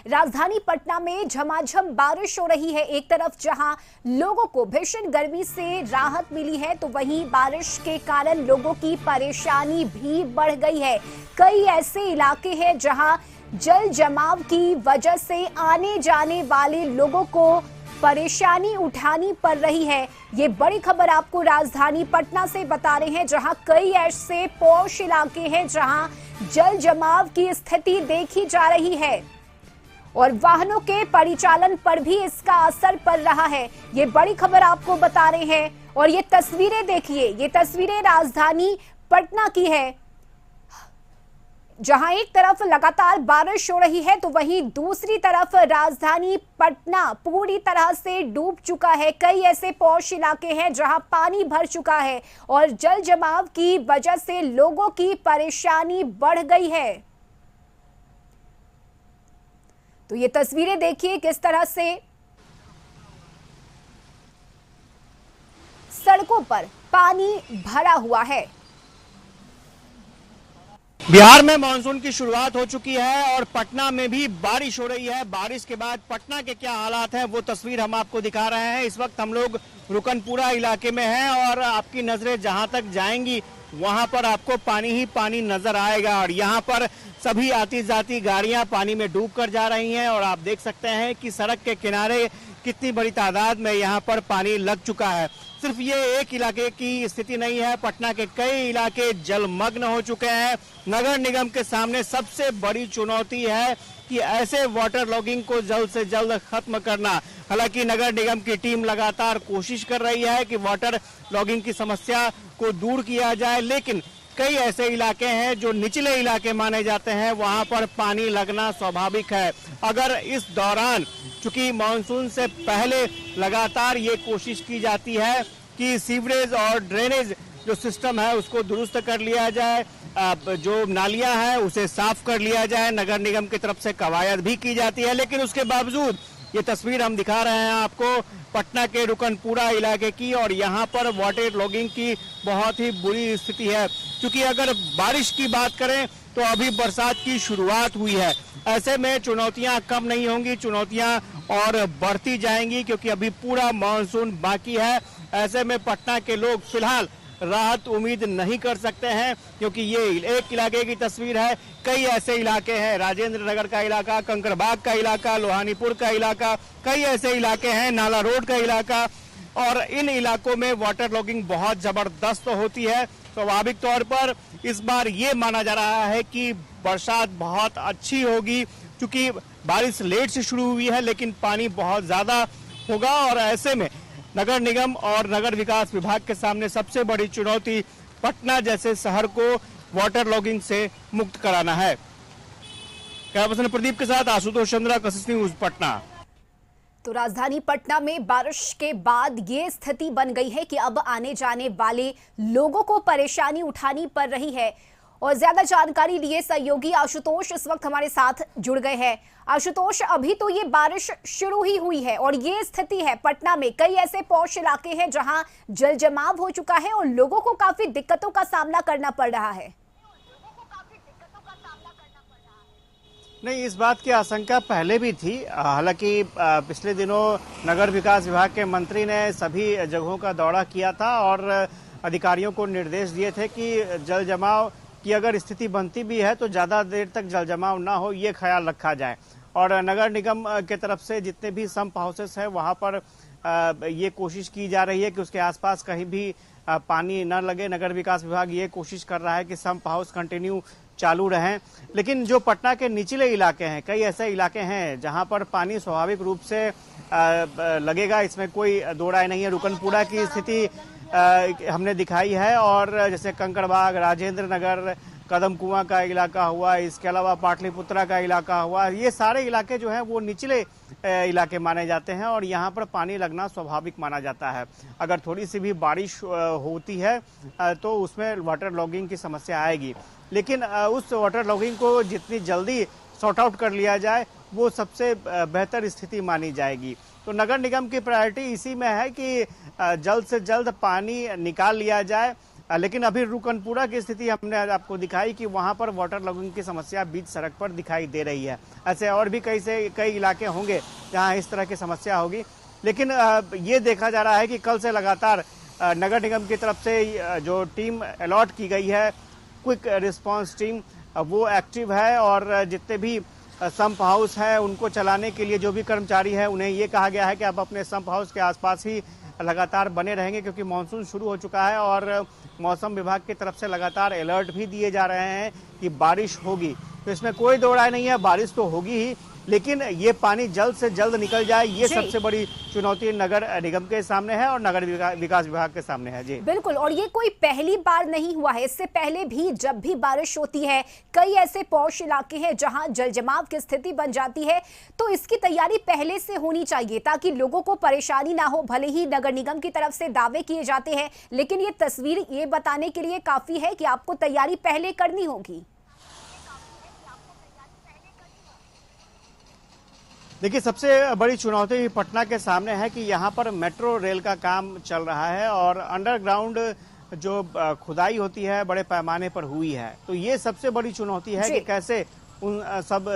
राजधानी पटना में झमाझम बारिश हो रही है। एक तरफ जहां लोगों को भीषण गर्मी से राहत मिली है, तो वहीं बारिश के कारण लोगों की परेशानी भी बढ़ गई है। कई ऐसे इलाके हैं जहां जल जमाव की वजह से आने जाने वाले लोगों को परेशानी उठानी पड़ रही है। ये बड़ी खबर आपको राजधानी पटना से बता रहे हैं, जहां कई ऐसे पॉश इलाके हैं जहां जल जमाव की स्थिति देखी जा रही है और वाहनों के परिचालन पर भी इसका असर पड़ रहा है। ये बड़ी खबर आपको बता रहे हैं और ये तस्वीरें देखिए, ये तस्वीरें राजधानी पटना की है, जहां एक तरफ लगातार बारिश हो रही है तो वहीं दूसरी तरफ राजधानी पटना पूरी तरह से डूब चुका है। कई ऐसे पॉश इलाके हैं जहां पानी भर चुका है और जल जमाव की वजह से लोगों की परेशानी बढ़ गई है। तो ये तस्वीरें देखिए किस तरह से सड़कों पर पानी भरा हुआ है। बिहार में मानसून की शुरुआत हो चुकी है और पटना में भी बारिश हो रही है। बारिश के बाद पटना के क्या हालात हैं वो तस्वीर हम आपको दिखा रहे हैं। इस वक्त हम लोग रुकनपुरा इलाके में हैं और आपकी नजरें जहां तक जाएंगी वहां पर आपको पानी ही पानी नजर आएगा और यहां पर सभी आती जाती गाड़ियां पानी में डूब कर जा रही हैं और आप देख सकते हैं कि सड़क के किनारे कितनी बड़ी तादाद में यहां पर पानी लग चुका है। सिर्फ ये एक इलाके की स्थिति नहीं है, पटना के कई इलाके जलमग्न हो चुके हैं। नगर निगम के सामने सबसे बड़ी चुनौती है कि ऐसे वाटर लॉगिंग को जल्द से जल्द खत्म करना। हालांकि नगर निगम की टीम लगातार कोशिश कर रही है कि वाटर लॉगिंग की समस्या को दूर किया जाए, लेकिन कई ऐसे इलाके हैं जो निचले इलाके माने जाते हैं, वहां पर पानी लगना स्वाभाविक है। अगर इस दौरान, चूंकि मानसून से पहले लगातार ये कोशिश की जाती है कि सीवरेज और ड्रेनेज जो सिस्टम है उसको दुरुस्त कर लिया जाए, जो नालियां हैं उसे साफ कर लिया जाए, नगर निगम की तरफ से कवायद भी की जाती है, लेकिन उसके बावजूद ये तस्वीर हम दिखा रहे हैं आपको पटना के रुकनपुरा इलाके की और यहाँ पर वाटर लॉगिंग की बहुत ही बुरी स्थिति है। क्योंकि अगर बारिश की बात करें तो अभी बरसात की शुरुआत हुई है, ऐसे में चुनौतियां कम नहीं होंगी, चुनौतियां और बढ़ती जाएंगी क्योंकि अभी पूरा मानसून बाकी है। ऐसे में पटना के लोग फिलहाल राहत उम्मीद नहीं कर सकते हैं क्योंकि ये एक इलाके की तस्वीर है। कई ऐसे इलाके हैं, राजेंद्र नगर का इलाका, कंकड़बाग का इलाका, लोहानीपुर का इलाका, कई ऐसे इलाके हैं, नाला रोड का इलाका, और इन इलाकों में वाटर लॉगिंग बहुत जबरदस्त होती है। स्वाभाविक तौर पर इस बार ये माना जा रहा है कि बरसात बहुत अच्छी होगी क्योंकि बारिश लेट से शुरू हुई है लेकिन पानी बहुत ज्यादा होगा और ऐसे में नगर निगम और नगर विकास विभाग के सामने सबसे बड़ी चुनौती पटना जैसे शहर को वाटर लॉगिंग से मुक्त कराना है। कैमरा पर्सन प्रदीप के साथ आशुतोष चंद्रा, कशिश न्यूज, पटना। तो राजधानी पटना में बारिश के बाद ये स्थिति बन गई है कि अब आने जाने वाले लोगों को परेशानी उठानी पड़ रही है और ज्यादा जानकारी लिए सहयोगी आशुतोष इस वक्त हमारे साथ जुड़ गए हैं। आशुतोष, अभी तो ये बारिश शुरू ही हुई है और ये स्थिति है पटना में, कई ऐसे पॉश इलाके हैं जहां जल जमाव हो चुका है और लोगों को काफी दिक्कतों का सामना करना पड़ रहा है। नहीं, इस बात की आशंका पहले भी थी। हालांकि पिछले दिनों नगर विकास विभाग के मंत्री ने सभी जगहों का दौरा किया था और अधिकारियों को निर्देश दिए थे कि जल जमाव की अगर स्थिति बनती भी है तो ज़्यादा देर तक जल जमाव ना हो, ये ख्याल रखा जाए। और नगर निगम के तरफ से जितने भी सम्प हाउसेस हैं वहाँ पर ये कोशिश की जा रही है कि उसके आसपास कहीं भी पानी न लगे। नगर विकास विभाग ये कोशिश कर रहा है कि सम्प हाउस कंटिन्यू चालू रहें। लेकिन जो पटना के निचले इलाके हैं, कई ऐसे इलाके हैं जहां पर पानी स्वाभाविक रूप से लगेगा, इसमें कोई दो राय नहीं है। रुकनपुरा की स्थिति हमने दिखाई है और जैसे कंकड़बाग, राजेंद्र नगर, कदम कुआं का इलाका हुआ, इसके अलावा पाटलिपुत्रा का इलाका हुआ, ये सारे इलाके जो हैं वो निचले इलाके माने जाते हैं और यहाँ पर पानी लगना स्वाभाविक माना जाता है। अगर थोड़ी सी भी बारिश होती है तो उसमें वाटर लॉगिंग की समस्या आएगी, लेकिन उस वाटर लॉगिंग को जितनी जल्दी सॉर्ट आउट कर लिया जाए वो सबसे बेहतर स्थिति मानी जाएगी। तो नगर निगम की प्रायोरिटी इसी में है कि जल्द से जल्द पानी निकाल लिया जाए लेकिन अभी रुकनपुरा की स्थिति हमने आज आपको दिखाई कि वहां पर वाटर लॉगिंग की समस्या बीच सड़क पर दिखाई दे रही है। ऐसे और भी कई इलाके होंगे जहां इस तरह की समस्या होगी, लेकिन ये देखा जा रहा है कि कल से लगातार नगर निगम की तरफ से जो टीम अलॉट की गई है, क्विक रिस्पांस टीम, वो एक्टिव है और जितने भी संप हाउस है उनको चलाने के लिए जो भी कर्मचारी है उन्हें ये कहा गया है कि आप अपने संप हाउस के आसपास ही लगातार बने रहेंगे, क्योंकि मानसून शुरू हो चुका है और मौसम विभाग की तरफ से लगातार अलर्ट भी दिए जा रहे हैं कि बारिश होगी। तो इसमें कोई दो राय नहीं है, बारिश तो होगी ही, लेकिन ये पानी जल्द से जल्द निकल जाए, ये सबसे बड़ी चुनौती नगर निगम के सामने है और नगर विकास विभाग के सामने है। जी बिल्कुल, और ये कोई पहली बार नहीं हुआ है, इससे पहले भी जब भी बारिश होती है कई ऐसे पौष इलाके हैं जहां जलजमाव की स्थिति बन जाती है, तो इसकी तैयारी पहले से होनी चाहिए ताकि लोगों को परेशानी ना हो। भले ही नगर निगम की तरफ से दावे किए जाते हैं, लेकिन ये तस्वीर ये बताने के लिए काफी है कि आपको तैयारी पहले करनी होगी। देखिए, सबसे बड़ी चुनौती पटना के सामने है कि यहाँ पर मेट्रो रेल का काम चल रहा है और अंडरग्राउंड जो खुदाई होती है बड़े पैमाने पर हुई है। तो ये सबसे बड़ी चुनौती है कि कैसे उन सब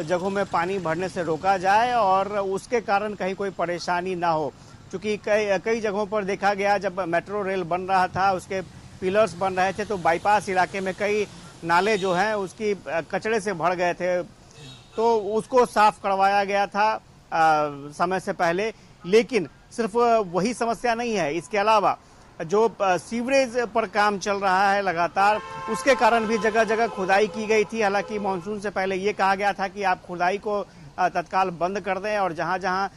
जगहों में पानी भरने से रोका जाए और उसके कारण कहीं कोई परेशानी ना हो। क्योंकि कई जगहों पर देखा गया, जब मेट्रो रेल बन रहा था, उसके पिलर्स बन रहे थे, तो बाईपास इलाके में कई नाले जो हैं उसकी कचरे से भर गए थे, तो उसको साफ करवाया गया था समय से पहले। लेकिन सिर्फ वही समस्या नहीं है, इसके अलावा जो सीवरेज पर काम चल रहा है लगातार, उसके कारण भी जगह जगह खुदाई की गई थी। हालांकि मानसून से पहले ये कहा गया था कि आप खुदाई को तत्काल बंद कर दें और जहां जहां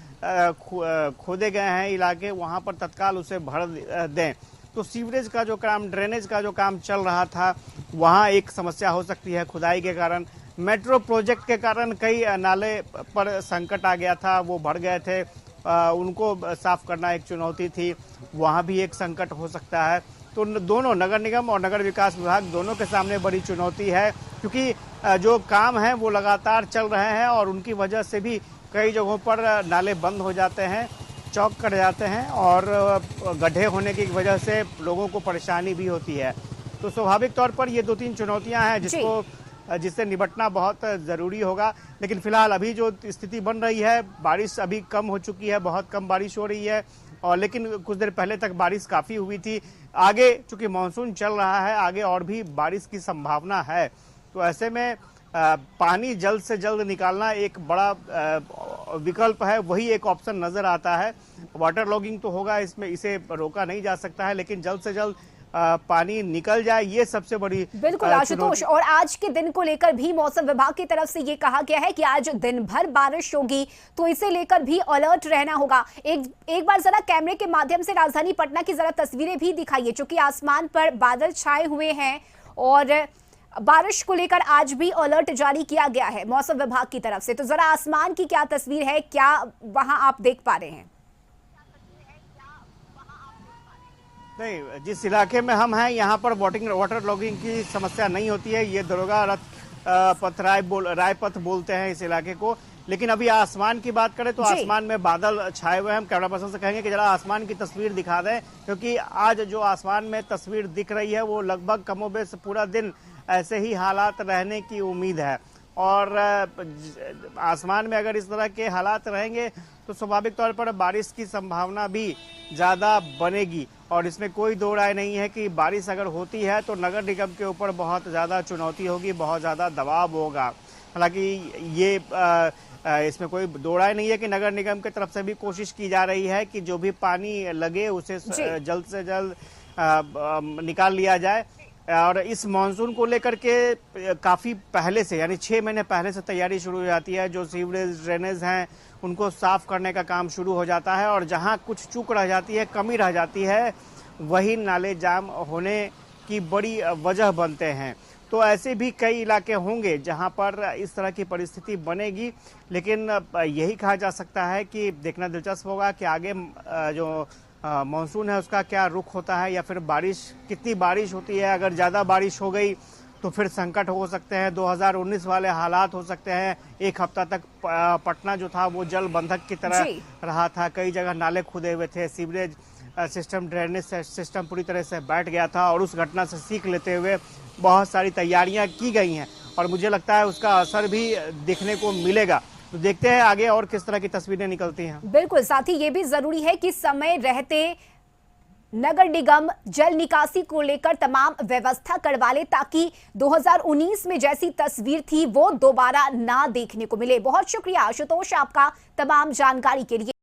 खोदे गए हैं इलाके, वहां पर तत्काल उसे भर दें। तो सीवरेज का जो काम, ड्रेनेज का जो काम चल रहा था, वहां एक समस्या हो सकती है खुदाई के कारण। मेट्रो प्रोजेक्ट के कारण कई नाले पर संकट आ गया था, वो भर गए थे, उनको साफ करना एक चुनौती थी, वहाँ भी एक संकट हो सकता है। तो दोनों नगर निगम और नगर विकास विभाग दोनों के सामने बड़ी चुनौती है, क्योंकि जो काम है वो लगातार चल रहे हैं और उनकी वजह से भी कई जगहों पर नाले बंद हो जाते हैं, चौक कट जाते हैं और गड्ढे होने की वजह से लोगों को परेशानी भी होती है। तो स्वाभाविक तौर पर ये 2-3 चुनौतियाँ हैं जिससे निपटना बहुत ज़रूरी होगा। लेकिन फिलहाल अभी जो स्थिति बन रही है, बारिश अभी कम हो चुकी है, बहुत कम बारिश हो रही है, और लेकिन कुछ देर पहले तक बारिश काफ़ी हुई थी। आगे चूंकि मानसून चल रहा है, आगे और भी बारिश की संभावना है, तो ऐसे में पानी जल्द से जल्द निकालना एक बड़ा विकल्प है, वही एक ऑप्शन नज़र आता है। वाटर लॉगिंग तो होगा, इसमें इसे रोका नहीं जा सकता है, लेकिन जल्द से जल्द पानी निकल जाए, ये सबसे बड़ी। बिल्कुल आशुतोष, और आज के दिन को लेकर भी मौसम विभाग की तरफ से ये कहा गया है कि आज दिन भर बारिश होगी, तो इसे लेकर भी अलर्ट रहना होगा। एक बार जरा कैमरे के माध्यम से राजधानी पटना की जरा तस्वीरें भी दिखाइए, क्योंकि आसमान पर बादल छाए हुए हैं और बारिश को लेकर आज भी अलर्ट जारी किया गया है मौसम विभाग की तरफ से। तो जरा आसमान की क्या तस्वीर है, क्या वहां आप देख पा रहे हैं? नहीं, जिस इलाके में हम हैं यहाँ पर वाटर लॉगिंग की समस्या नहीं होती है। ये दरोगा रथ रायपथ बोलते हैं इस इलाके को। लेकिन अभी आसमान की बात करें तो आसमान में बादल छाए हुए हैं। हम कैमरा पर्सन से कहेंगे कि जरा आसमान की तस्वीर दिखा दें, क्योंकि आज जो आसमान में तस्वीर दिख रही है वो लगभग कमोबेश पूरा दिन ऐसे ही हालात रहने की उम्मीद है। और आसमान में अगर इस तरह के हालात रहेंगे तो स्वाभाविक तौर पर बारिश की संभावना भी ज़्यादा बनेगी, और इसमें कोई दो राय नहीं है कि बारिश अगर होती है तो नगर निगम के ऊपर बहुत ज़्यादा चुनौती होगी, बहुत ज़्यादा दबाव होगा। हालांकि ये इसमें कोई दो राय नहीं है कि नगर निगम की तरफ से भी कोशिश की जा रही है कि जो भी पानी लगे उसे जल्द से जल्द निकाल लिया जाए। और इस मानसून को लेकर के काफ़ी पहले से, यानी 6 महीने पहले से तैयारी शुरू हो जाती है। जो सीवरेज ड्रेनेज हैं उनको साफ करने का काम शुरू हो जाता है, और जहां कुछ चूक रह जाती है, कमी रह जाती है, वही नाले जाम होने की बड़ी वजह बनते हैं। तो ऐसे भी कई इलाके होंगे जहां पर इस तरह की परिस्थिति बनेगी। लेकिन यही कहा जा सकता है कि देखना दिलचस्प होगा कि आगे जो मानसून है उसका क्या रुख होता है, या फिर कितनी बारिश होती है। अगर ज़्यादा बारिश हो गई तो फिर संकट हो सकते हैं, 2019 वाले हालात हो सकते हैं। एक हफ्ता तक पटना जो था वो जल बंधक की तरह रहा था, कई जगह नाले खुदे हुए थे, सीवरेज सिस्टम, ड्रेनेज सिस्टम पूरी तरह से बैठ गया था और उस घटना से सीख लेते हुए बहुत सारी तैयारियां की गई हैं और मुझे लगता है उसका असर भी दिखने को मिलेगा। तो देखते हैं आगे और किस तरह की तस्वीरें निकलती हैं। बिल्कुल, साथ ही ये भी जरूरी है कि समय रहते नगर निगम जल निकासी को लेकर तमाम व्यवस्था करवा ले ताकि 2019 में जैसी तस्वीर थी वो दोबारा ना देखने को मिले। बहुत शुक्रिया आशुतोष आपका तमाम जानकारी के लिए।